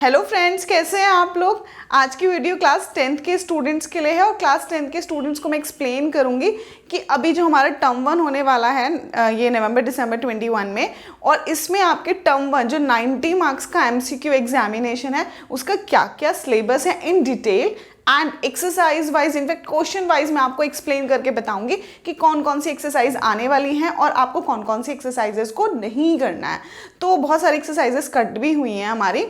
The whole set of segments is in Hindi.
हेलो फ्रेंड्स, कैसे हैं आप लोग। आज की वीडियो क्लास 10th के स्टूडेंट्स के लिए है और क्लास 10th के स्टूडेंट्स को मैं एक्सप्लेन करूंगी कि अभी जो हमारा टर्म 1 होने वाला है ये नवंबर दिसंबर 21 में, और इसमें आपके टर्म 1 जो 90 मार्क्स का एमसीक्यू एग्जामिनेशन है उसका क्या क्या सिलेबस है in detail and exercise wise, in fact question wise मैं आपको एक्सप्लेन करके बताऊंगी कि कौन कौन सी एक्सरसाइज आने वाली हैं और आपको कौन कौन सी एक्सरसाइजेस को नहीं करना है। तो बहुत सारी एक्सरसाइजेस कट भी हुई हैं हमारी,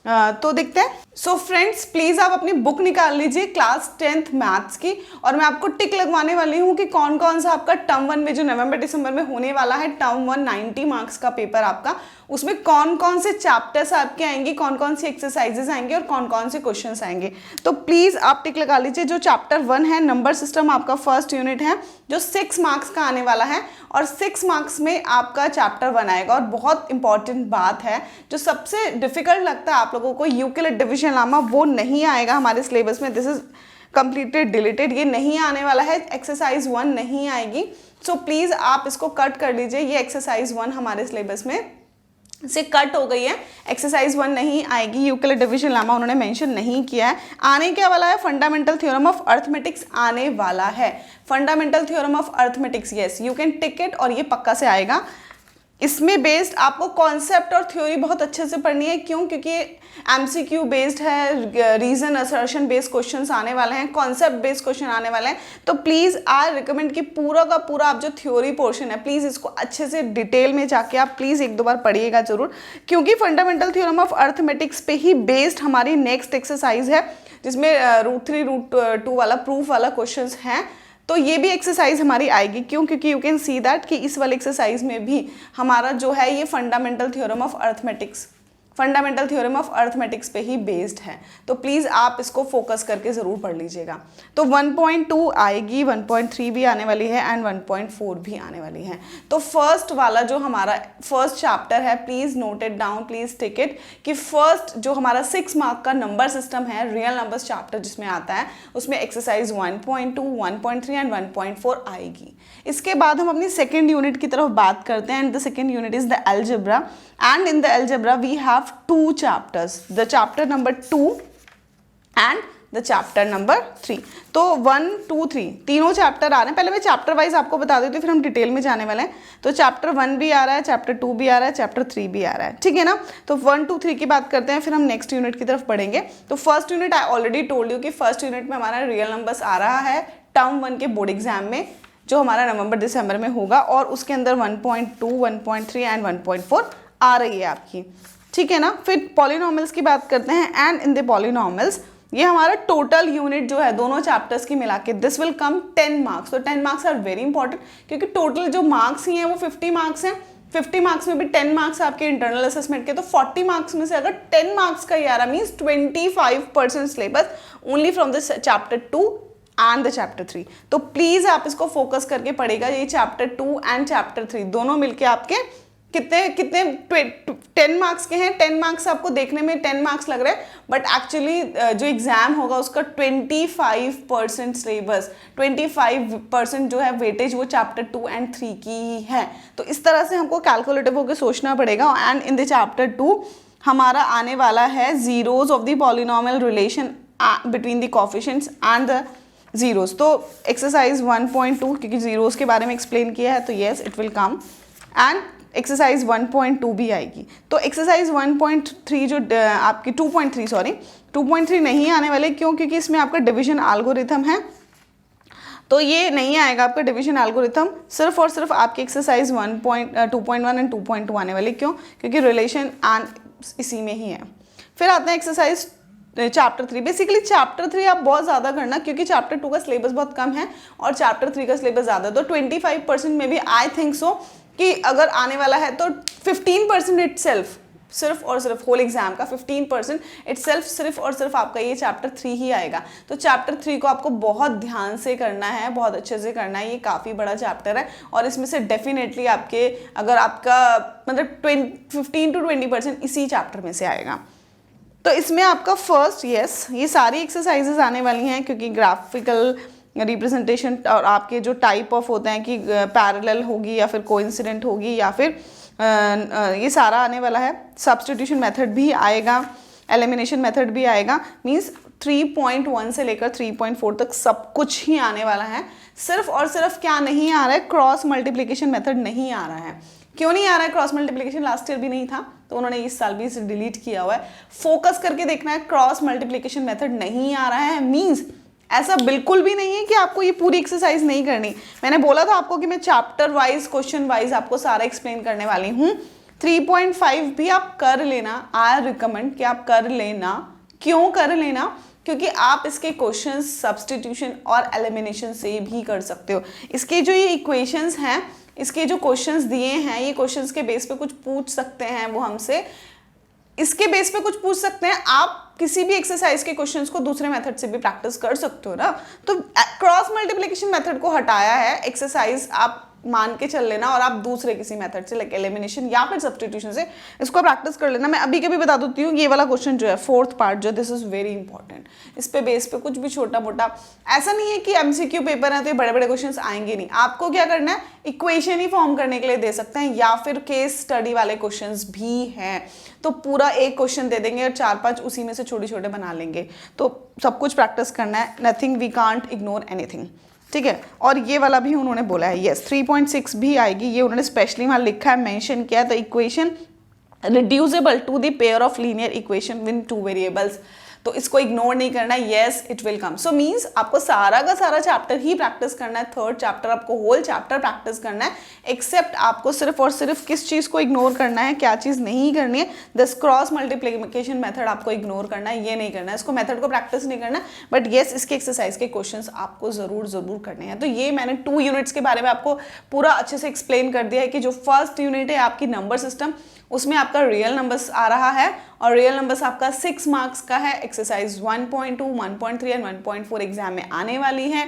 तो देखते हैं। सो फ्रेंड्स, प्लीज़ आप अपनी बुक निकाल लीजिए क्लास 10th मैथ्स की, और मैं आपको टिक लगवाने वाली हूँ कि कौन कौन सा आपका टर्म 1 में जो नवंबर दिसंबर में होने वाला है, टर्म 1 90 मार्क्स का पेपर आपका, उसमें कौन कौन से चैप्टर्स आपके आएंगे, कौन कौन सी एक्सरसाइजेस आएंगे और कौन कौन से क्वेश्चंस आएंगे। तो प्लीज़ आप टिक लगा लीजिए। जो चैप्टर 1 है नंबर सिस्टम, आपका फर्स्ट यूनिट है जो 6 मार्क्स का आने वाला है, और 6 मार्क्स में आपका चैप्टर 1 आएगा। और बहुत इंपॉर्टेंट बात है, जो सबसे डिफिकल्ट लगता है आप लोगों को यूक्लिड डिवीजन लामा, वो नहीं आएगा हमारे सिलेबस में। दिस इज कंप्लीटली डिलीटेड, ये नहीं आने वाला है। एक्सरसाइज 1 नहीं आएगी, सो प्लीज़ आप इसको कट कर लीजिए। ये एक्सरसाइज 1 हमारे सिलेबस में से कट हो गई है, एक्सरसाइज 1 नहीं आएगी। यूक्लिड डिवीजन लामा उन्होंने मेंशन नहीं किया है। आने क्या वाला है, फंडामेंटल थ्योरम ऑफ अर्थमेटिक्स आने वाला है। Fundamental theorem of arithmetics, yes you can tick it, और ये पक्का से आएगा। इसमें बेस्ड आपको कॉन्सेप्ट और थ्योरी बहुत अच्छे से पढ़नी है। क्यों? क्योंकि एमसीक्यू बेस्ड है, रीजन असर्शन बेस्ड क्वेश्चंस आने वाले हैं, कॉन्सेप्ट बेस्ड क्वेश्चन आने वाले हैं। तो प्लीज़ आई रिकमेंड कि पूरा का पूरा आप जो थ्योरी पोर्शन है, प्लीज़ इसको अच्छे से डिटेल में जाके आप प्लीज़ एक दो बार पढ़िएगा जरूर, क्योंकि फंडामेंटल थ्योरम ऑफ अर्थमेटिक्स पे ही बेस्ड हमारी नेक्स्ट एक्सरसाइज है, जिसमें √3 √2 वाला प्रूफ वाला क्वेश्चन है। तो ये भी एक्सरसाइज हमारी आएगी। क्यों? क्योंकि यू कैन सी दैट कि इस वाले एक्सरसाइज में भी हमारा जो है ये फंडामेंटल थ्योरम ऑफ अर्थमेटिक्स पे ही बेस्ड है। तो प्लीज़ आप इसको फोकस करके ज़रूर पढ़ लीजिएगा। तो 1.2 आएगी, 1.3 भी आने वाली है एंड 1.4 भी आने वाली है। तो फर्स्ट वाला जो हमारा फर्स्ट चैप्टर है, please note it down, please tick it, कि फर्स्ट जो हमारा 6 मार्क का नंबर सिस्टम है, रियल नंबर्स चैप्टर जिसमें आता है, उसमें एक्सरसाइज 1.2, 1.3 एंड 1.4 आएगी। इसके बाद हम अपनी सेकेंड यूनिट की तरफ बात करते हैं, and the second unit is the algebra, and in the algebra we have 2 chapters, the chapter number 2 and the chapter number 3। तो 1, 2, 3 तीनों चैप्टर आ रहे हैं। पहले मैं चैप्टर वाइज आपको बता देती हूँ, फिर हम डिटेल में जाने वाले हैं। तो चैप्टर 1 भी आ रहा है, चैप्टर 2 भी आ रहा है, चैप्टर 3 भी आ रहा है, ठीक है ना। तो 1, 2, 3 की बात करते हैं, फिर हम नेक्स्ट यूनिट की तरफ बढ़ेंगे। तो first unit I already told you कि फर्स्ट यूनिट में हमारा रियल नंबर्स आ रहा है टर्म 1 के बोर्ड एग्जाम में, जो हमारा नवंबर दिसंबर में होगा, और उसके अंदर 1.2, 1.3 एंड 1.4 आ रही है आपकी, ठीक है ना। फिर पॉलिनॉमियल्स की बात करते हैं, एंड इन द पॉलिनॉमियल्स ये हमारा टोटल यूनिट जो है दोनों चैप्टर्स की मिला के, दिस विल कम 10 मार्क्स। तो 10 मार्क्स आर वेरी इंपॉर्टेंट, क्योंकि टोटल जो मार्क्स ही हैं वो 50 मार्क्स हैं। 50 मार्क्स में भी 10 मार्क्स आपके इंटरनल असेसमेंट के, तो 40 मार्क्स में से अगर 10 मार्क्स का ही आ रहा means 25% syllabus only from the chapter 2 and the chapter 3। तो प्लीज आप इसको फोकस करके पढ़ेगा। ये चैप्टर 2 एंड चैप्टर 3 दोनों मिलके आपके कितने 10 मार्क्स के हैं। 10 मार्क्स आपको देखने में 10 मार्क्स लग रहे हैं, बट एक्चुअली जो एग्जाम होगा उसका 25% सिलेबस, 25% जो है वेटेज वो चैप्टर 2 एंड 3 की ही है। तो इस तरह से हमको कैलकुलेटिव होकर सोचना पड़ेगा। एंड इन द चैप्टर 2 हमारा आने वाला है zeros of the polynomial relation between the coefficients and the zeros. तो एक्सरसाइज 1.2 क्योंकि जीरोज के बारे में एक्सप्लेन किया है, तो yes it will come, and exercise 1.2 भी आएगी। तो एक्सरसाइज 1.3 जो आपकी 2.3 नहीं आने वाले। क्यों? क्योंकि इसमें आपका डिवीजन एल्गोरिथम है, तो ये नहीं आएगा आपका डिवीजन एल्गोरिथम। सिर्फ और सिर्फ आपकी एक्सरसाइज 2.1 एंड 2.2 आने वाले। क्यों? क्योंकि रिलेशन एंड इसी में ही है। फिर आता है एक्सरसाइज चैप्टर 3। बेसिकली चैप्टर 3 आप बहुत ज़्यादा करना, क्योंकि चैप्टर 2 का सिलेबस बहुत कम है और चैप्टर 3 का सिलेबस ज़्यादा है। तो 25% में भी आई थिंक सो कि अगर आने वाला है तो 15% इटसेल्फ, सिर्फ और सिर्फ होल एग्जाम का 15% इटसेल्फ सिर्फ और सिर्फ आपका ये चैप्टर 3 ही आएगा। तो चैप्टर 3 को आपको बहुत ध्यान से करना है, बहुत अच्छे से करना है। ये काफ़ी बड़ा चैप्टर है, और इसमें से डेफिनेटली आपके अगर आपका मतलब 15 to 20% इसी चैप्टर में से आएगा। तो इसमें आपका फर्स्ट ये सारी एक्सरसाइजेज आने वाली हैं, क्योंकि ग्राफिकल रिप्रेजेंटेशन और आपके जो टाइप ऑफ होते हैं कि पैरेलल होगी या फिर कोइंसिडेंट होगी या फिर ये सारा आने वाला है। सब्स्टिट्यूशन मेथड भी आएगा, एलिमिनेशन मेथड भी आएगा, मीन्स 3.1 से लेकर 3.4 तक सब कुछ ही आने वाला है। सिर्फ और सिर्फ क्या नहीं आ रहा है, क्रॉस मल्टीप्लिकेशन मेथड नहीं आ रहा है। क्यों नहीं आ रहा है क्रॉस मल्टीप्लिकेशन? लास्ट ईयर भी नहीं था, तो उन्होंने इस साल भी इसे डिलीट किया हुआ है। फोकस करके देखना है, क्रॉस मल्टीप्लिकेशन मेथड नहीं आ रहा है, मीन्स ऐसा बिल्कुल भी नहीं है कि आपको ये पूरी एक्सरसाइज नहीं करनी। मैंने बोला था आपको कि मैं चैप्टर वाइज, क्वेश्चन वाइज आपको सारा एक्सप्लेन करने वाली हूँ। 3.5 भी आप कर लेना, आई रिकमेंड कि आप कर लेना। क्यों कर लेना? क्योंकि आप इसके क्वेश्चंस सब्स्टिट्यूशन और एलिमिनेशन से भी कर सकते हो। इसके जो ये इक्वेशंस हैं, इसके जो क्वेश्चंस दिए हैं, ये क्वेश्चंस के बेस पे कुछ पूछ सकते हैं वो हमसे, इसके बेस पे कुछ पूछ सकते हैं। आप किसी भी एक्सरसाइज के क्वेश्चंस को दूसरे मेथड से भी प्रैक्टिस कर सकते हो ना। तो क्रॉस मल्टीप्लिकेशन मेथड को हटाया है, एक्सरसाइज आप मान के चल लेना और आप दूसरे किसी मेथड से लाइक एलिमिनेशन या फिर सब्स्टिट्यूशन से इसको प्रैक्टिस कर लेना। मैं अभी के भी बता देती हूँ, ये वाला क्वेश्चन जो है 4th पार्ट जो, दिस इज वेरी इंपॉर्टेंट। इस पे बेस पे कुछ भी छोटा मोटा, ऐसा नहीं है कि एमसीक्यू पेपर है तो ये बड़े बड़े क्वेश्चंस आएंगे नहीं। आपको क्या करना है, इक्वेशन ही फॉर्म करने के लिए दे सकते हैं या फिर केस स्टडी वाले क्वेश्चंस भी हैं। तो पूरा एक क्वेश्चन दे देंगे और 4-5 उसी में से छोटे छोटे बना लेंगे। तो सब कुछ प्रैक्टिस करना है, nothing, we can't ignore anything, ठीक है। और ये वाला भी उन्होंने बोला है, यस 3.6 भी आएगी, ये उन्होंने स्पेशली वहाँ लिखा है, मेंशन किया है। The equation reducible to the pair of linear equation with 2 variables, तो इसको इग्नोर नहीं करना है, yes it will come. So means आपको सारा का सारा चैप्टर ही प्रैक्टिस करना है, 3rd चैप्टर आपको होल चैप्टर प्रैक्टिस करना है, एक्सेप्ट आपको सिर्फ और सिर्फ किस चीज़ को इग्नोर करना है, क्या चीज़ नहीं करनी है, दिस क्रॉस मल्टीप्लिकेशन मेथड आपको इग्नोर करना है, ये नहीं करना है, इसको मेथड को प्रैक्टिस नहीं करना है। बट येस इसके एक्सरसाइज के क्वेश्चन आपको ज़रूर करने हैं। तो ये मैंने 2 यूनिट्स के बारे में आपको पूरा अच्छे से एक्सप्लेन कर दिया है कि जो फर्स्ट यूनिट है आपकी नंबर सिस्टम, उसमें आपका रियल नंबर्स आ रहा है और रियल नंबर्स आपका 6 मार्क्स का है। एक्सरसाइज 1.2, 1.3 एंड 1.4 एग्जाम में आने वाली है।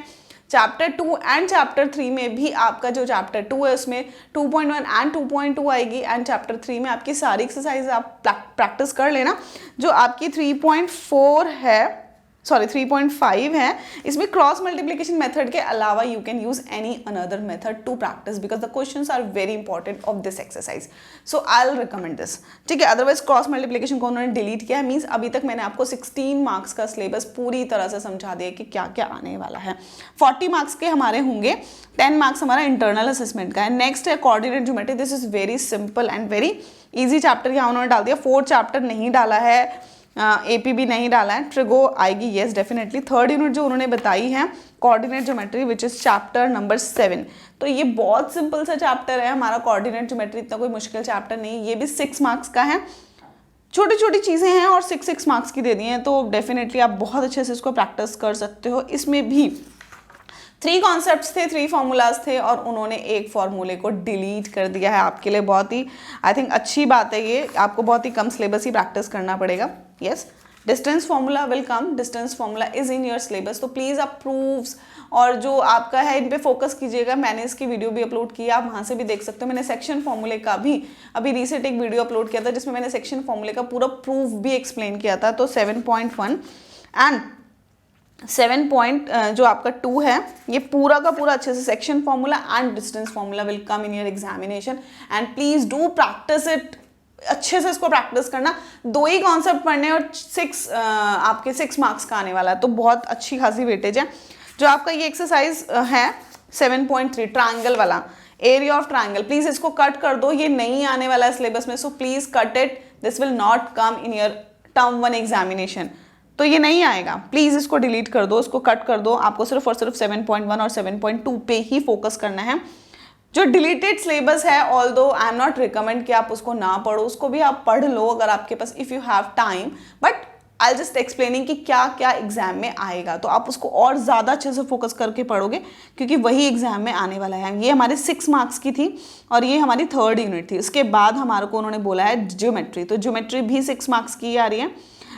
चैप्टर 2 एंड चैप्टर 3 में भी आपका जो चैप्टर 2 है उसमें 2.1 एंड 2.2 आएगी एंड चैप्टर 3 में आपकी सारी एक्सरसाइज आप प्रैक्टिस कर लेना। जो आपकी 3.4 है, सॉरी 3.5 है, इसमें क्रॉस मल्टीप्लिकेशन मेथड के अलावा you can use any another method to practice because the questions are very important of this exercise, so I will recommend this, ठीक है। अदरवाइज क्रॉस मल्टीप्लिकेशन को उन्होंने डिलीट किया है, मीन्स अभी तक मैंने आपको 16 मार्क्स का सिलेबस पूरी तरह से समझा दिया कि क्या क्या आने वाला है। 40 मार्क्स के हमारे होंगे, 10 मार्क्स हमारा इंटरनल असेसमेंट का है। नेक्स्ट है coordinate geometry, this is very simple and very easy chapter, यहाँ उन्होंने डाल दिया। 4 चैप्टर नहीं डाला है, एपी भी नहीं डाला है। ट्रिगो आएगी, येस डेफिनेटली। 3rd यूनिट जो उन्होंने बताई है coordinate geometry which is chapter number 7, तो ये बहुत सिंपल सा चैप्टर है हमारा कोऑर्डिनेट ज्योमेट्री, इतना कोई मुश्किल चैप्टर नहीं। ये भी 6 मार्क्स का है, छोटी छोटी चीज़ें हैं और 6 मार्क्स की दे दी हैं, तो डेफिनेटली आप बहुत अच्छे से इसको प्रैक्टिस कर सकते हो। इसमें भी 3 कॉन्सेप्ट्स थे, 3 फार्मूलाज थे और उन्होंने एक फार्मूले को डिलीट कर दिया है आपके लिए। बहुत ही आई थिंक अच्छी बात है ये, आपको बहुत ही कम सिलेबस ही प्रैक्टिस करना पड़ेगा। Yes, distance formula will come, distance formula is in your syllabus, तो प्लीज़ आप प्रूफ्स और जो आपका है इन पे फोकस कीजिएगा। मैंने इसकी वीडियो भी अपलोड की है, आप वहाँ से भी देख सकते हो। मैंने सेक्शन फार्मूले का भी अभी रिसेंट एक वीडियो अपलोड किया था जिसमें मैंने सेक्शन फार्मूले का पूरा प्रूफ भी एक्सप्लेन किया था। तो 7.1 एंड 7 जो आपका 2 है, ये पूरा का पूरा अच्छे से section formula and distance formula will come in your examination and please do practice it, अच्छे से इसको प्रैक्टिस करना। 2 ही कॉन्सेप्ट पढ़ने और 6 आपके 6 मार्क्स का आने वाला है, तो बहुत अच्छी खासी वेटेज है। जो आपका ये एक्सरसाइज है 7.3 ट्रायंगल वाला, एरिया ऑफ ट्रायंगल, प्लीज इसको कट कर दो, ये नहीं आने वाला है सिलेबस में, so please cut it, this will not come in your term 1 examination, तो ये नहीं आएगा, प्लीज इसको डिलीट कर दो, इसको कट कर दो। आपको सिर्फ और सिर्फ 7.1 और 7.2 पे ही फोकस करना है। जो डिलीटेड सिलेबस है, although I am not recommend कि आप उसको ना पढ़ो, उसको भी आप पढ़ लो अगर आपके पास, if you have time, but I just explaining कि क्या क्या एग्जाम में आएगा, तो आप उसको और ज़्यादा अच्छे से फोकस करके पढ़ोगे क्योंकि वही एग्जाम में आने वाला है। ये हमारे 6 मार्क्स की थी और ये हमारी 3rd यूनिट थी। उसके बाद हमारे को उन्होंने बोला है ज्योमेट्री, तो ज्योमेट्री भी 6 मार्क्स की आ रही है।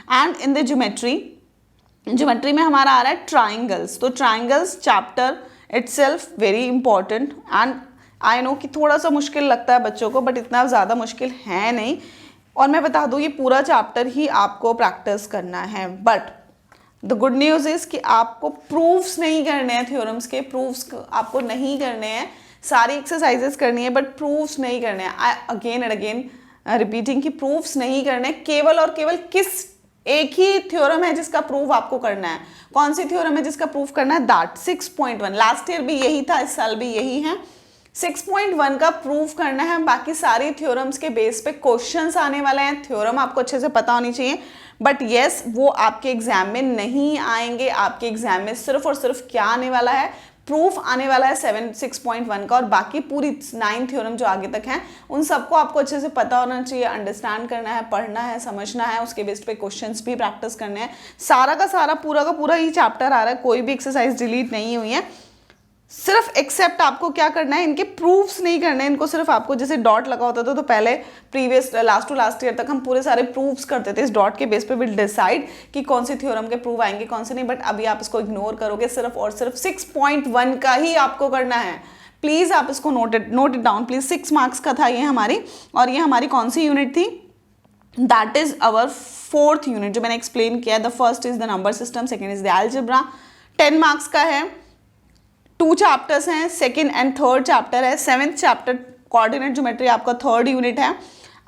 एंड इन द ज्योमेट्री में हमारा आ रहा है ट्राइंगल्स, तो triangles chapter itself very important and I know कि थोड़ा सा मुश्किल लगता है बच्चों को, बट इतना ज़्यादा मुश्किल है नहीं। और मैं बता दूँ ये पूरा चैप्टर ही आपको प्रैक्टिस करना है, but the good news is कि आपको प्रूफ्स नहीं करने हैं, थ्योरम्स के प्रूफ्स आपको नहीं करने हैं, सारी एक्सरसाइजेस करनी है बट प्रूफ्स नहीं करने हैं। I again and again repeating कि प्रूफ्स नहीं करने, केवल और केवल किस एक ही थ्योरम है जिसका प्रूफ आपको करना है। कौन सी थ्योरम है जिसका प्रूफ करना है? दैट 6.1। लास्ट ईयर भी यही था, इस साल भी यही है। 6.1 का प्रूफ करना है। बाकी सारी थ्योरम्स के बेस पे क्वेश्चंस आने वाले हैं। थ्योरम आपको अच्छे से पता होनी चाहिए, बट यस वो आपके एग्जाम में नहीं आएंगे। आपके एग्जाम में सिर्फ और सिर्फ क्या आने वाला है? प्रूफ आने वाला है 6.1 का, और बाकी पूरी 9 थ्योरम जो आगे तक हैं उन सबको आपको अच्छे से पता होना चाहिए, अंडरस्टैंड करना है, पढ़ना है, समझना है, उसके बेस पे क्वेश्चंस भी प्रैक्टिस करने हैं। सारा का सारा पूरा का पूरा ही चैप्टर आ रहा है, कोई भी एक्सरसाइज डिलीट नहीं हुई है। सिर्फ एक्सेप्ट आपको क्या करना है, इनके प्रूफ्स नहीं करने हैं। इनको सिर्फ आपको जैसे डॉट लगा होता था तो पहले previous last to last year तक हम पूरे सारे प्रूफ्स करते थे। इस डॉट के बेस पे विल डिसाइड कि कौन सी थ्योरम के प्रूफ आएंगे कौन से नहीं, बट अभी आप इसको इग्नोर करोगे। सिर्फ और सिर्फ 6.1 का ही आपको करना है। प्लीज आप इसको note it down please. 6 marks का था ये हमारी, और ये हमारी कौन सी यूनिट थी? That is our 4th unit जो मैंने एक्सप्लेन किया। The first is the number system, second is the algebra. 10 marks का है, 2 चैप्टर्स हैं, सेकेंड एंड थर्ड चैप्टर है। 7th चैप्टर कोऑर्डिनेट ज्योमेट्री आपका 3rd यूनिट है,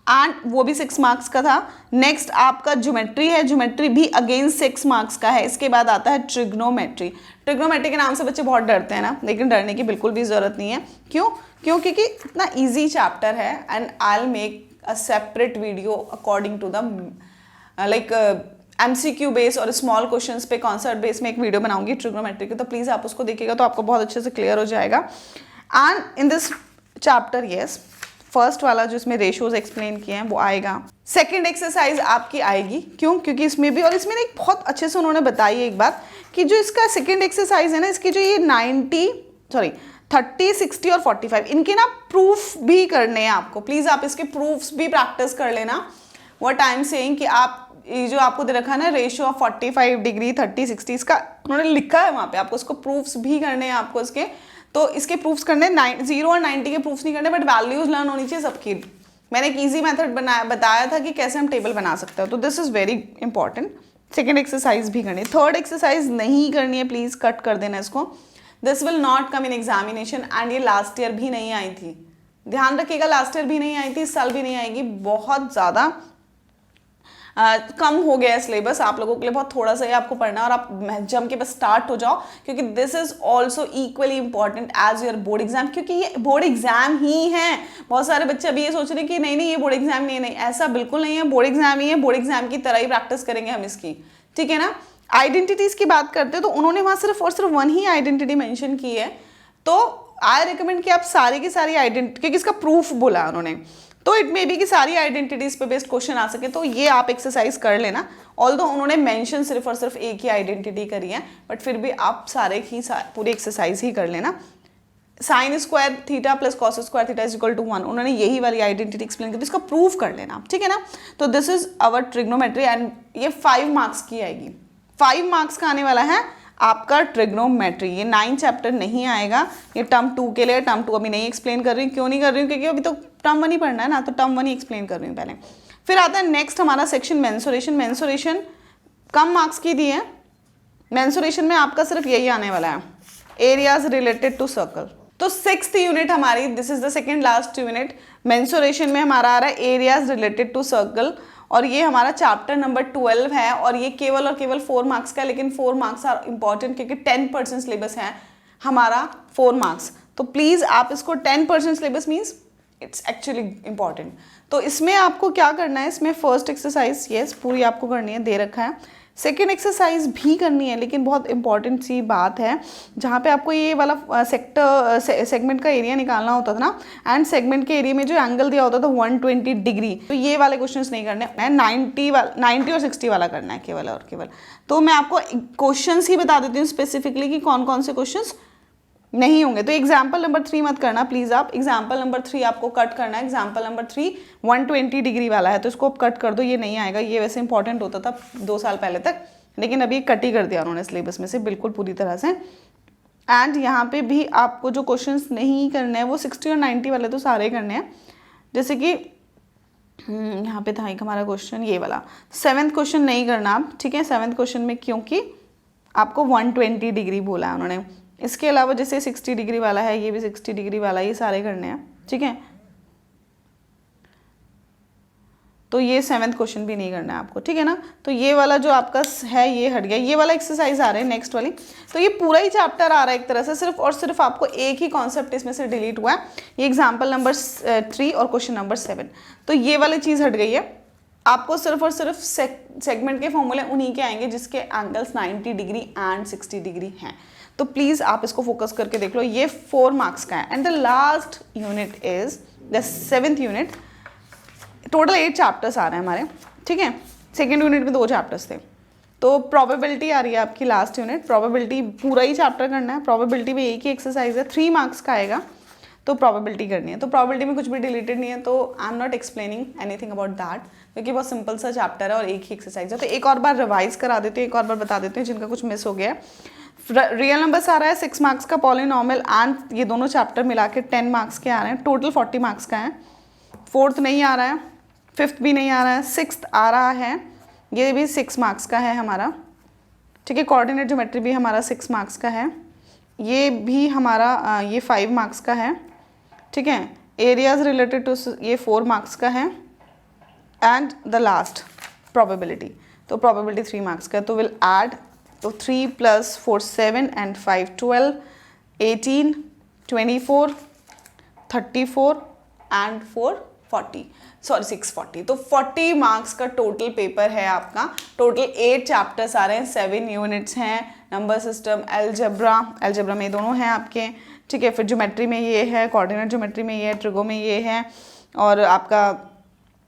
एंड वो भी 6 मार्क्स का था। नेक्स्ट आपका ज्योमेट्री है, ज्योमेट्री भी अगेन 6 मार्क्स का है। इसके बाद आता है ट्रिग्नोमेट्री। ट्रिग्नोमेट्री के नाम से बच्चे बहुत डरते हैं ना, लेकिन डरने की बिल्कुल भी जरूरत नहीं है। क्यों? क्योंकि इतना ईजी चैप्टर है, and I will make a separate video according to the MCQ base और स्मॉल क्वेश्चंस पे कॉन्सेप्ट बेस में एक वीडियो बनाऊंगी ट्रिग्नोमेट्री की, तो प्लीज़ आप उसको देखिएगा तो आपको बहुत अच्छे से क्लियर हो जाएगा। And in this chapter yes first वाला जो इसमें रेशियोज एक्सप्लेन किए हैं वो आएगा। सेकंड एक्सरसाइज आपकी आएगी, क्यों? क्योंकि इसमें भी, और इसमें एक बहुत अच्छे से उन्होंने बताई एक बात कि जो इसका सेकेंड एक्सरसाइज है ना, इसकी जो ये 30, 60 और 45 इनके ना प्रूफ भी करने हैं आपको। प्लीज़ आप इसके प्रूफ्स भी प्रैक्टिस कर लेना। व्हाट आई एम सेइंग कि आप ये जो आपको दे रखा है ना रेशियो ऑफ 45 डिग्री 30, 60 इसका उन्होंने लिखा है वहाँ पे, आपको इसको प्रूफ्स भी करने हैं आपको इसके। तो इसके प्रूफ्स करने 0 और 90 के प्रूफ्स नहीं करने, बट वैल्यूज लर्न होनी चाहिए सबकी। मैंने एक ईजी मेथड बताया था कि कैसे हम टेबल बना सकते हो, तो this is very important. Second exercise भी करनी, थर्ड एक्सरसाइज नहीं करनी है, प्लीज़ कट कर देना इसको। This will not come in examination, and ये लास्ट ईयर भी नहीं आई थी, ध्यान रखिएगा। लास्ट ईयर भी नहीं आई थी, इस साल भी नहीं आएगी। बहुत ज़्यादा कम हो गया है सिलेबस आप लोगों के लिए, बहुत थोड़ा सा ही आपको पढ़ना है और आप जम के बस स्टार्ट हो जाओ, क्योंकि this is also equally important as your board exam, क्योंकि ये बोर्ड एग्जाम ही है। बहुत सारे बच्चे अभी ये सोच रहे हैं कि नहीं ये बोर्ड एग्जाम नहीं है। नहीं, ऐसा बिल्कुल नहीं है, बोर्ड एग्जाम ही है। बोर्ड एग्जाम की तरह ही प्रैक्टिस करेंगे हम इसकी, ठीक है ना। आइडेंटिटीज की बात करते हैं तो उन्होंने वहां सिर्फ और सिर्फ 1 ही आइडेंटिटी मेंशन की है, तो आई रिकमेंड कि आप सारी की सारी आइडेंटिटी, क्योंकि इसका प्रूफ बोला उन्होंने, तो इट मे बी कि सारी आइडेंटिटीज पे बेस्ड क्वेश्चन आ सके, तो ये आप एक्सरसाइज कर लेना। ऑल्दो उन्होंने मेंशन सिर्फ और सिर्फ एक ही आइडेंटिटी करी है, बट फिर भी आप सारे की पूरी एक्सरसाइज ही कर लेना। Sine square theta plus cos square theta is equal to 1, उन्होंने यही वाली आइडेंटिटी एक्सप्लेन की, इसका प्रूफ कर लेना, ठीक है ना। तो this is our trigonometry, and ये 5 मार्क्स की आएगी। 5 मार्क्स का आने वाला है आपका ट्रिग्नोमेट्री। ये 9 चैप्टर नहीं आएगा, ये टर्म 2 के लिए। टर्म 2 अभी नहीं एक्सप्लेन कर रही हूँ, क्यों नहीं कर रही हूँ? क्योंकि अभी तो टर्म 1 ही पढ़ना है ना, तो टर्म 1 ही एक्सप्लेन कर रही हूँ पहले। फिर आता है नेक्स्ट हमारा सेक्शन मेंसुरेशन। मेंसुरेशन कम मार्क्स की दी है। मेंसुरेशन में आपका सिर्फ यही आने वाला है, एरियाज रिलेटेड टू सर्कल। तो 6th यूनिट हमारी, this is the second last unit. Mensuration में हमारा आ रहा है एरियाज रिलेटेड टू सर्कल, और ये हमारा चैप्टर नंबर 12 है, और ये केवल और केवल 4 मार्क्स का है। लेकिन 4 मार्क्स आर इंपॉर्टेंट, क्योंकि 10% सिलेबस है हमारा 4 मार्क्स। तो प्लीज़ आप इसको 10% syllabus means it's actually important. तो इसमें आपको क्या करना है, इसमें फर्स्ट एक्सरसाइज यस पूरी आपको करनी है, दे रखा है। सेकेंड एक्सरसाइज भी करनी है, लेकिन बहुत इंपॉर्टेंट सी बात है, जहाँ पे आपको ये वाला सेगमेंट का एरिया निकालना होता था ना, एंड सेगमेंट के एरिया में जो एंगल दिया होता था 120 डिग्री, तो ये वाले क्वेश्चंस नहीं करने हैं, 90 और 60 वाला करना है केवल और केवल। तो मैं आपको क्वेश्चंस ही बता देती हूँ स्पेसिफिकली कि कौन कौन से क्वेश्चंस नहीं होंगे। तो एग्जाम्पल नंबर 3 मत करना प्लीज़ आप, एग्जाम्पल नंबर 3 आपको कट करना है। एग्जाम्पल नंबर 3 120 डिग्री वाला है, तो इसको आप कट कर दो, ये नहीं आएगा। ये वैसे इंपॉर्टेंट होता था 2 साल पहले तक, लेकिन अभी कट ही कर दिया उन्होंने सिलेबस में से बिल्कुल पूरी तरह से। एंड यहाँ पे भी आपको जो क्वेश्चंस नहीं करने हैं वो 60 और 90 वाले तो सारे करने हैं। जैसे कि यहाँ पे था एक हमारा क्वेश्चन ये वाला, 7th क्वेश्चन नहीं करना आप, ठीक है। 7th क्वेश्चन में क्योंकि आपको 120 डिग्री बोला है उन्होंने। इसके अलावा जैसे 60 डिग्री वाला है, ये भी 60 डिग्री वाला, ये सारे करने हैं, ठीक है। तो ये 7th क्वेश्चन भी नहीं करना है आपको, ठीक है ना। तो ये वाला जो आपका है ये हट गया, ये वाला एक्सरसाइज आ रहा है नेक्स्ट वाली। तो ये पूरा ही चैप्टर आ रहा है एक तरह से, सिर्फ और सिर्फ आपको एक ही कॉन्सेप्ट इसमें से डिलीट हुआ है, ये एग्जाम्पल नंबर 3 और क्वेश्चन नंबर 7। तो ये वाली चीज़ हट गई है। आपको सिर्फ और सिर्फ सेगमेंट के फॉर्मूले उन्हीं के आएंगे जिसके एंगल्स 90 डिग्री एंड 60 डिग्री हैं। तो प्लीज़ आप इसको फोकस करके देख लो। ये 4 मार्क्स का है and the last unit is the 7th unit. Total 8 chapters आ रहे हैं हमारे, ठीक है। सेकेंड यूनिट में 2 चैप्टर्स थे। तो प्रोबेबिलिटी आ रही है आपकी लास्ट यूनिट। प्रोबेबिलिटी पूरा ही चैप्टर करना है। प्रोबेबिलिटी में एक ही एक्सरसाइज है, 3 मार्क्स का आएगा, तो प्रोबेबिलिटी करनी है। तो प्रोबेबिलिटी में कुछ भी डिलीटेड नहीं है, तो I am not explaining anything about that, क्योंकि बहुत सिंपल सा चैप्टर है और एक ही एक्सरसाइज है। तो एक और बार रिवाइज करा देते हैं, एक और बार बता देते हैं जिनका कुछ मिस हो गया है। रियल नंबर्स आ रहा है 6 मार्क्स का, पॉलिनॉमियल एंड ये दोनों चैप्टर मिला के 10 मार्क्स के आ रहे हैं, टोटल 40 मार्क्स का है। 4th नहीं आ रहा है, 5th भी नहीं आ रहा है, 6th आ रहा है, ये भी 6 मार्क्स का है हमारा, ठीक है। कोऑर्डिनेट ज्योमेट्री भी हमारा 6 मार्क्स का है, ये भी हमारा ये 5 मार्क्स का है, ठीक है। एरियाज रिलेटेड टू ये 4 मार्क्स का है एंड द लास्ट प्रोबेबिलिटी, तो प्रोबेबिलिटी 3 मार्क्स का है। तो विल ऐड, तो 3 + 4 7 एंड 5 12 18 24 34 एंड 4 40, सॉरी 640। तो 40 मार्क्स का टोटल पेपर है आपका। टोटल 8 चैप्टर्स आ रहे हैं, 7 यूनिट्स हैं, नंबर सिस्टम, अलजेब्रा में दोनों हैं आपके, ठीक है। फिर ज्योमेट्री में ये है, कोऑर्डिनेट ज्योमेट्री में ये है, ट्रिगो में ये है, और आपका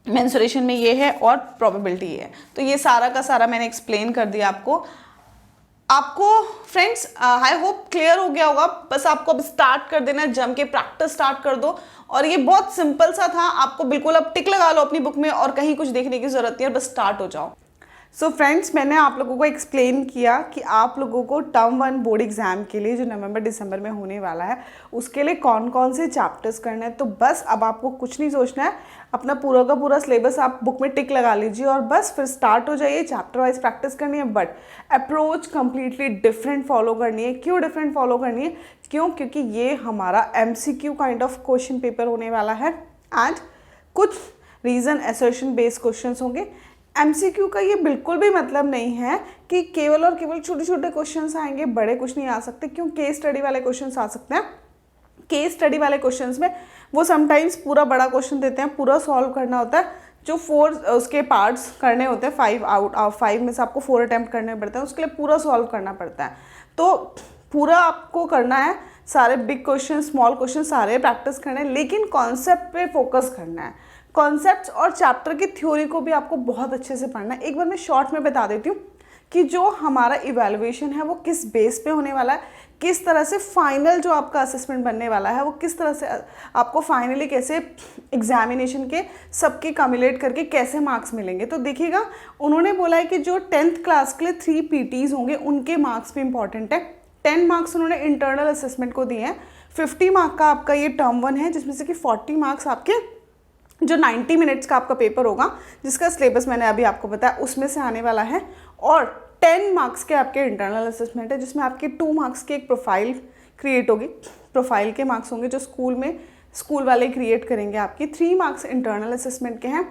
मेंसुरेशन में ये है, और प्रोबेबिलिटी ये है। तो ये सारा का सारा मैंने एक्सप्लेन कर दिया आपको फ्रेंड्स। आई होप क्लियर हो गया होगा। बस आपको अब स्टार्ट कर देना, जम के प्रैक्टिस स्टार्ट कर दो। और ये बहुत सिंपल सा था, आपको बिल्कुल अब टिक लगा लो अपनी बुक में और कहीं कुछ देखने की जरूरत नहीं है, बस स्टार्ट हो जाओ। सो फ्रेंड्स, मैंने आप लोगों को एक्सप्लेन किया कि आप लोगों को टर्म 1 बोर्ड एग्जाम के लिए जो नवंबर दिसंबर में होने वाला है उसके लिए कौन कौन से चैप्टर्स करने हैं। तो बस अब आपको कुछ नहीं सोचना है, अपना पूरा का पूरा सिलेबस आप बुक में टिक लगा लीजिए और बस फिर स्टार्ट हो जाइए। चैप्टर वाइज प्रैक्टिस करनी है, but approach completely different follow करनी है। क्यों डिफरेंट फॉलो करनी है? क्योंकि ये हमारा MCQ kind of question paper होने वाला है एंड कुछ रीजन असर्शन बेस्ड क्वेश्चन होंगे। MCQ का ये बिल्कुल भी मतलब नहीं है कि केवल और केवल छोटे छोटे क्वेश्चंस आएंगे, बड़े कुछ नहीं आ सकते। क्यों? केस स्टडी वाले क्वेश्चंस आ सकते हैं। केस स्टडी वाले क्वेश्चंस में वो समटाइम्स पूरा बड़ा क्वेश्चन देते हैं, पूरा सॉल्व करना होता है। जो 4 उसके पार्ट्स करने होते हैं, 5 आउट ऑफ 5 में से आपको 4 अटैम्प्ट करने पड़ते हैं, उसके लिए पूरा सॉल्व करना पड़ता है। तो पूरा आपको करना है, सारे बिग क्वेश्चन, स्मॉल क्वेश्चन सारे प्रैक्टिस करने हैं, लेकिन कॉन्सेप्ट पे फोकस करना है। कॉन्सेप्ट्स और चैप्टर की थ्योरी को भी आपको बहुत अच्छे से पढ़ना है। एक बार मैं शॉर्ट में बता देती हूँ कि जो हमारा इवैल्यूएशन है वो किस बेस पे होने वाला है, किस तरह से फाइनल जो आपका असेसमेंट बनने वाला है वो किस तरह से आपको फाइनली कैसे एग्जामिनेशन के सबके कम्युलेट करके कैसे मार्क्स मिलेंगे। तो देखिएगा, उन्होंने बोला है कि जो 10th क्लास के लिए 3 PTs होंगे उनके मार्क्स भी इंपॉर्टेंट है। 10 मार्क्स उन्होंने इंटरनल असेसमेंट को दिए हैं। 50 मार्क का आपका ये टर्म 1 है, जिसमें से कि 40 मार्क्स आपके जो 90 मिनट्स का आपका पेपर होगा, जिसका सिलेबस मैंने अभी आपको बताया, उसमें से आने वाला है। और 10 मार्क्स के आपके इंटरनल असेसमेंट है, जिसमें आपके 2 मार्क्स की एक प्रोफाइल क्रिएट होगी। प्रोफाइल के मार्क्स होंगे जो स्कूल वाले क्रिएट करेंगे आपकी। 3 मार्क्स इंटरनल असेसमेंट के हैं,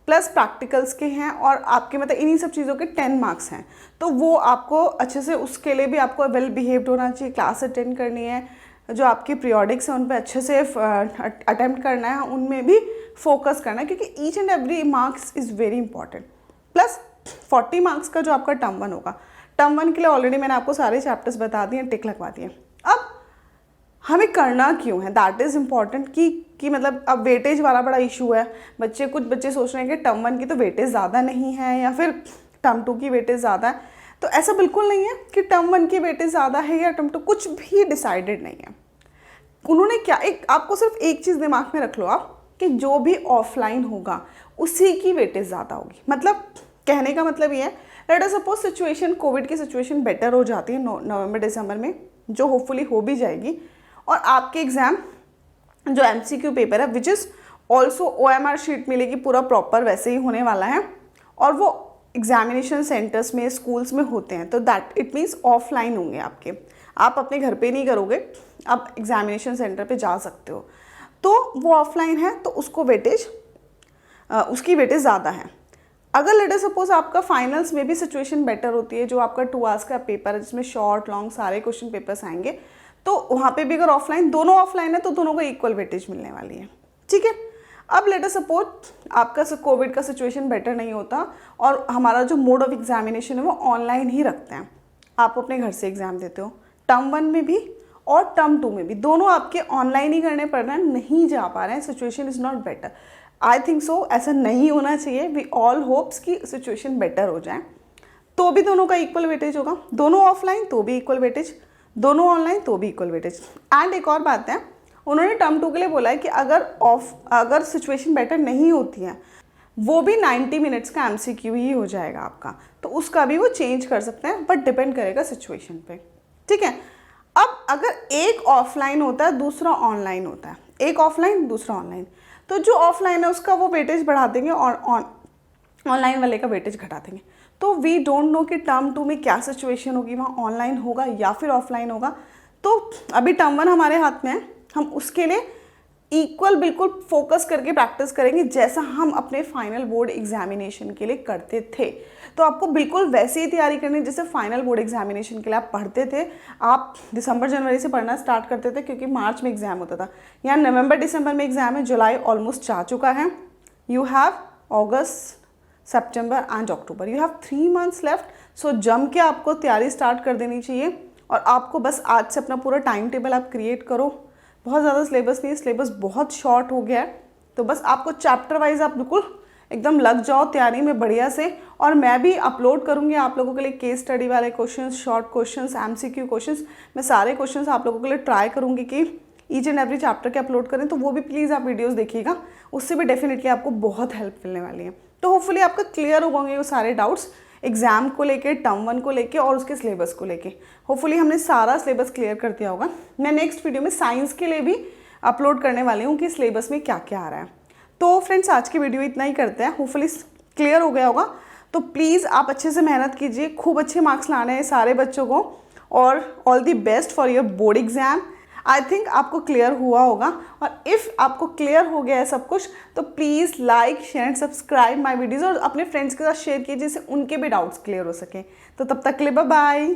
प्लस प्रैक्टिकल्स के हैं, और आपके मतलब इन्हीं सब चीज़ों के 10 मार्क्स हैं। तो वो आपको अच्छे से, उसके लिए भी आपको वेल बिहेव्ड होना चाहिए, क्लास अटेंड करनी है, जो आपकी पीरियोडिक्स हैं उन पर अच्छे से अटेम्प्ट करना है, उनमें भी फोकस करना है, क्योंकि each and every marks is very important. Plus 40 marks का जो आपका टर्म 1 होगा, टर्म 1 के लिए ऑलरेडी मैंने आपको सारे चैप्टर्स बता दिए, टिक लगवा दिए। अब हमें करना क्यों है, दैट इज़ इम्पॉर्टेंट कि मतलब अब वेटेज वाला बड़ा इशू है। कुछ बच्चे सोच रहे हैं कि टर्म 1 की तो वेटेज ज़्यादा नहीं है या फिर टर्म 2 की वेटेज ज़्यादा है। तो ऐसा बिल्कुल नहीं है कि टर्म 1 की वेटेज ज़्यादा है या टर्म 2, कुछ भी डिसाइडेड नहीं है। उन्होंने क्या, आपको सिर्फ एक चीज़ दिमाग में रख लो आप, कि जो भी ऑफलाइन होगा उसी की वेटेज ज़्यादा होगी। मतलब कहने का मतलब ये है, let us suppose situation, Covid की सिचुएशन बेटर हो जाती है नवंबर दिसंबर में, जो होपफुली हो भी जाएगी, और आपके एग्ज़ाम जो MCQ पेपर है, which is also OMR sheet मिलेगी, पूरा प्रॉपर वैसे ही होने वाला है, और वो एग्जामिनेशन सेंटर्स में, स्कूल्स में होते हैं। तो दैट इट मीन्स ऑफलाइन होंगे आपके, आप अपने घर पे नहीं करोगे, आप एग्जामिनेशन सेंटर पे जा सकते हो। तो वो ऑफलाइन है, तो उसको वेटेज उसकी वेटेज ज़्यादा है। अगर लेट अस सपोज आपका फाइनल्स में भी सिचुएशन बेटर होती है, जो आपका 2 आवर्स का पेपर है जिसमें शॉर्ट लॉन्ग सारे क्वेश्चन पेपर्स आएंगे, तो वहाँ पे भी अगर ऑफलाइन, दोनों ऑफलाइन है तो दोनों को इक्वल वेटेज मिलने वाली है। ठीक है। अब लेट अस सपोज आपका कोविड का सिचुएशन बेटर नहीं होता और हमारा जो मोड ऑफ एग्जामिनेशन है वो ऑनलाइन ही रखते हैं, आप अपने घर से एग्ज़ाम देते हो, टर्म 1 में भी और टर्म 2 में भी दोनों आपके ऑनलाइन ही करने पड़ रहे हैं, नहीं जा पा रहे हैं, situation is not better. I think so ऐसा नहीं होना चाहिए। वी ऑल होप्स कि सिचुएशन बेटर हो जाए, तो भी दोनों का इक्वल वेटेज होगा, दोनों ऑफलाइन तो भी इक्वल वेटेज, दोनों ऑनलाइन तो भी इक्वल वेटेज। एंड एक और बात है, उन्होंने टर्म 2 के लिए बोला है कि अगर सिचुएशन बेटर नहीं होती है, वो भी 90 मिनट्स का MCQ ही हो जाएगा आपका, तो उसका भी वो चेंज कर सकते हैं, बट डिपेंड करेगा सिचुएशन पे। ठीक है। अब अगर एक ऑफलाइन होता है दूसरा ऑनलाइन होता है, एक ऑफलाइन दूसरा ऑनलाइन, तो जो ऑफलाइन है उसका वो वेटेज बढ़ा देंगे और ऑनलाइन वाले का वेटेज घटा देंगे। तो वी डोंट नो कि टर्म 2 में क्या सिचुएशन होगी, वहाँ ऑनलाइन होगा या फिर ऑफलाइन होगा। तो अभी टर्म 1 हमारे हाथ में है, हम उसके लिए इक्वल बिल्कुल फोकस करके प्रैक्टिस करेंगे जैसा हम अपने फाइनल बोर्ड एग्जामिनेशन के लिए करते थे। तो आपको बिल्कुल वैसे ही तैयारी करनी जैसे फाइनल बोर्ड एग्जामिनेशन के लिए आप पढ़ते थे। आप दिसंबर जनवरी से पढ़ना स्टार्ट करते थे क्योंकि मार्च में एग्जाम होता था, यहाँ नवंबर दिसंबर में एग्जाम है, जुलाई ऑलमोस्ट जा चुका है, you have August September and October, you have 3 months left. So जम के आपको तैयारी स्टार्ट कर देनी चाहिए और आपको बस आज से अपना पूरा टाइम टेबल आप क्रिएट करो। बहुत ज़्यादा सिलेबस नहीं है, सिलेबस बहुत शॉर्ट हो गया है, तो बस आपको चैप्टर वाइज आप बिल्कुल एकदम लग जाओ तैयारी में बढ़िया से। और मैं भी अपलोड करूँगी आप लोगों के लिए केस स्टडी वाले questions, short questions, MCQ questions, मैं सारे क्वेश्चंस आप लोगों के लिए ट्राई करूँगी कि ईच एंड एवरी चैप्टर के अपलोड करें, तो वो भी प्लीज़ आप वीडियोज़ देखिएगा, उससे भी डेफिनेटली आपको बहुत हेल्प मिलने वाली है। तो होपफुली आपका क्लियर हो गए वो सारे डाउट्स एग्जाम को लेके, टर्म 1 को लेके और उसके सिलेबस को लेके। होपफुली हमने सारा सिलेबस क्लियर कर दिया होगा। मैं नेक्स्ट वीडियो में साइंस के लिए भी अपलोड करने वाली हूँ कि सिलेबस में क्या क्या आ रहा है। तो फ्रेंड्स आज की वीडियो इतना ही करते हैं, होपफुली क्लियर हो गया होगा। तो प्लीज़ आप अच्छे से मेहनत कीजिए, खूब अच्छे मार्क्स लाने हैं सारे बच्चों को, और all the best for your board exam. I think आपको क्लियर हुआ होगा, और इफ़ आपको क्लियर हो गया है सब कुछ तो please like share and subscribe my videos और अपने फ्रेंड्स के साथ शेयर कीजिए जिससे उनके भी डाउट्स क्लियर हो सकें। तो तब तक के लिए बाय बाय।